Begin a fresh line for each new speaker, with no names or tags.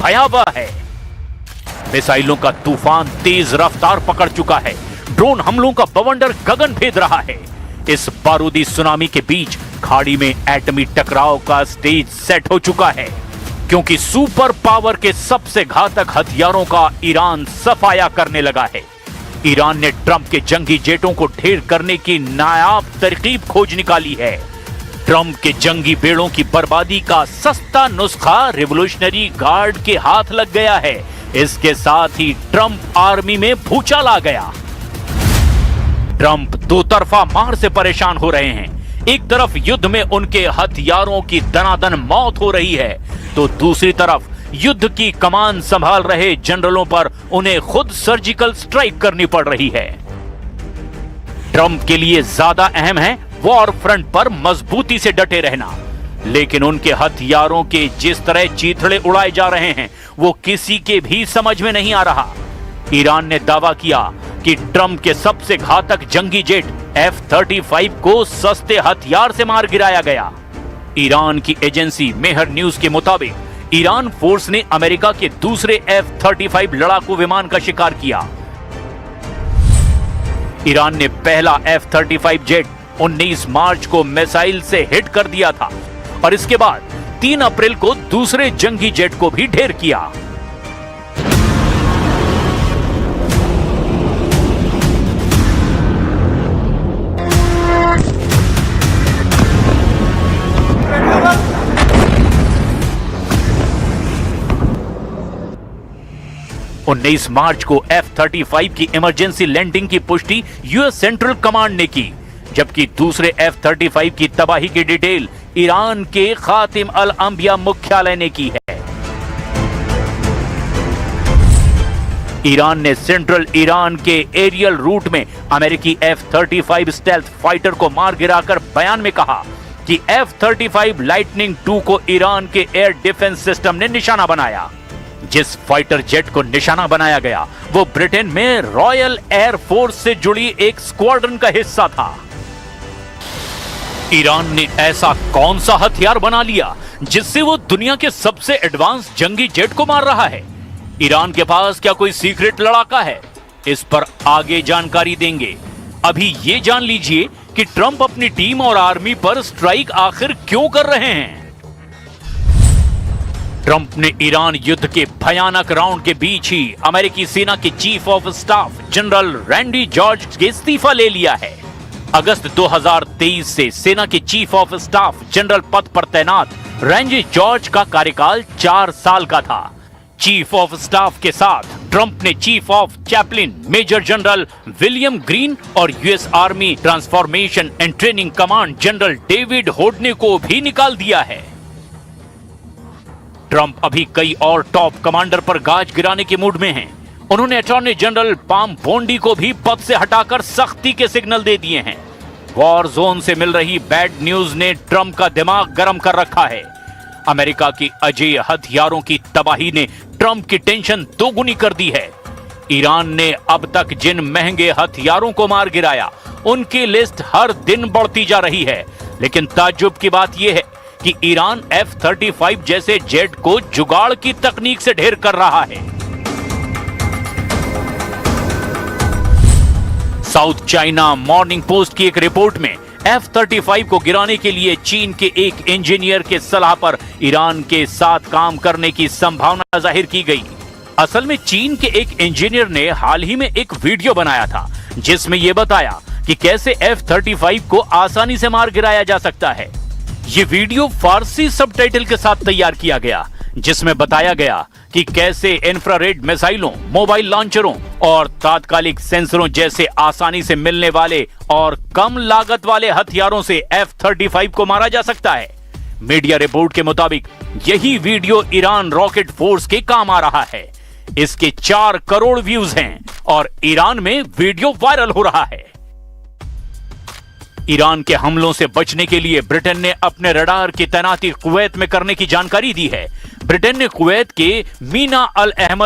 भयावह है। मिसाइलों का तूफान तेज रफ्तार पकड़ चुका है। ड्रोन हमलों का बवंडर गगन भेद रहा है। इस बारूदी सुनामी के बीच खाड़ी में एटमी टकराव का स्टेज सेट हो चुका है, क्योंकि सुपर पावर के सबसे घातक हथियारों का ईरान सफाया करने लगा है। ईरान ने ट्रंप के जंगी जेटों को ढेर करने की नायाब तरकीब खोज निकाली है। ट्रंप के जंगी बेड़ों की बर्बादी का सस्ता नुस्खा रिवॉल्यूशनरी गार्ड के हाथ लग गया है। इसके साथ ही ट्रंप आर्मी में भूचाल आ गया। ट्रंप दो तरफा मार से परेशान हो रहे हैं। एक तरफ युद्ध में उनके हथियारों की दनादन मौत हो रही है, तो दूसरी तरफ युद्ध की कमान संभाल रहे जनरलों पर उन्हें खुद सर्जिकल स्ट्राइक करनी पड़ रही है। ट्रंप के लिए ज्यादा अहम है वॉर फ्रंट पर मजबूती से डटे रहना, लेकिन उनके हथियारों के जिस तरह चीथड़े उड़ाए जा रहे हैं वो किसी के भी समझ में नहीं आ रहा। ईरान ने दावा किया कि ट्रंप के सबसे घातक जंगी जेट F-35 को सस्ते हथियार से मार गिराया गया। ईरान की एजेंसी मेहर न्यूज के मुताबिक ईरान फोर्स ने अमेरिका के दूसरे F-35 लड़ाकू विमान का शिकार किया। ईरान ने पहला F-35 जेट 19 मार्च को मिसाइल से हिट कर दिया था और इसके बाद 3 अप्रैल को दूसरे जंगी जेट को भी ढेर किया। उन्नीस मार्च को F-35 की इमरजेंसी लैंडिंग की पुष्टि यूएस सेंट्रल कमांड ने की, जबकि दूसरे F-35 की तबाही की डिटेल ईरान के खातिम अल अंबिया मुख्यालय ने की है। ईरान ने सेंट्रल ईरान के एरियल रूट में अमेरिकी F-35 स्टेल्थ फाइटर को मार गिराकर बयान में कहा कि F-35 लाइटनिंग 2 को ईरान के एयर डिफेंस सिस्टम ने निशाना बनाया। जिस फाइटर जेट को निशाना बनाया गया वो ब्रिटेन में रॉयल एयर फोर्स से जुड़ी एक स्क्वाड्रन का हिस्सा था। ईरान ने ऐसा कौन सा हथियार बना लिया जिससे वो दुनिया के सबसे एडवांस जंगी जेट को मार रहा है? ईरान के पास क्या कोई सीक्रेट लड़ाका है? इस पर आगे जानकारी देंगे। अभी ये जान लीजिए कि ट्रंप अपनी टीम और आर्मी पर स्ट्राइक आखिर क्यों कर रहे हैं। ट्रंप ने ईरान युद्ध के भयानक राउंड के बीच ही अमेरिकी सेना के chief of staff general Randy George के इस्तीफा ले लिया है। अगस्त 2023 से सेना के चीफ ऑफ स्टाफ जनरल पद पर तैनात रैंडी जॉर्ज का कार्यकाल 4 साल का था। चीफ ऑफ स्टाफ के साथ ट्रंप ने chief of chaplain major general William Green और US army transformation and training command general David Hodne को भी निकाल दिया है। ट्रंप अभी कई और टॉप कमांडर पर गाज गिराने के मूड में हैं। उन्होंने अटॉर्नी जनरल पाम बोंडी को भी पद से हटाकर सख्ती के सिग्नल दे दिए हैं। वॉर जोन से मिल रही बैड न्यूज ने ट्रंप का दिमाग गर्म कर रखा है। अमेरिका की अजेय हथियारों की तबाही ने ट्रंप की टेंशन दोगुनी कर दी है। ईरान ने अब तक जिन महंगे हथियारों को मार गिराया उनकी लिस्ट हर दिन बढ़ती जा रही है, लेकिन ताज्जुब की बात यह है कि ईरान F-35 जैसे जेट को जुगाड़ की तकनीक से ढेर कर रहा है। साउथ चाइना मॉर्निंग पोस्ट की एक रिपोर्ट में F-35 को गिराने के लिए चीन के एक इंजीनियर के सलाह पर ईरान के साथ काम करने की संभावना जाहिर की गई। असल में चीन के एक इंजीनियर ने हाल ही में एक वीडियो बनाया था जिसमें यह बताया कि कैसे F-35 को आसानी से मार गिराया जा सकता है। ये वीडियो फारसी सबटाइटल के साथ तैयार किया गया, जिसमें बताया गया कि कैसे इंफ्रारेड मिसाइलों, मोबाइल लॉन्चरों और तात्कालिक सेंसरों जैसे आसानी से मिलने वाले और कम लागत वाले हथियारों से F-35 को मारा जा सकता है। मीडिया रिपोर्ट के मुताबिक यही वीडियो ईरान रॉकेट फोर्स के काम आ रहा है। इसके 4 करोड़ व्यूज हैं और ईरान में वीडियो वायरल हो रहा है। ईरान के हमलों से बचने के लिए ब्रिटेन ने अपने रडार की तैनाती कुवैत में करने की जानकारी दी है। ब्रिटेन ने कुवैत के मीना अल अहमद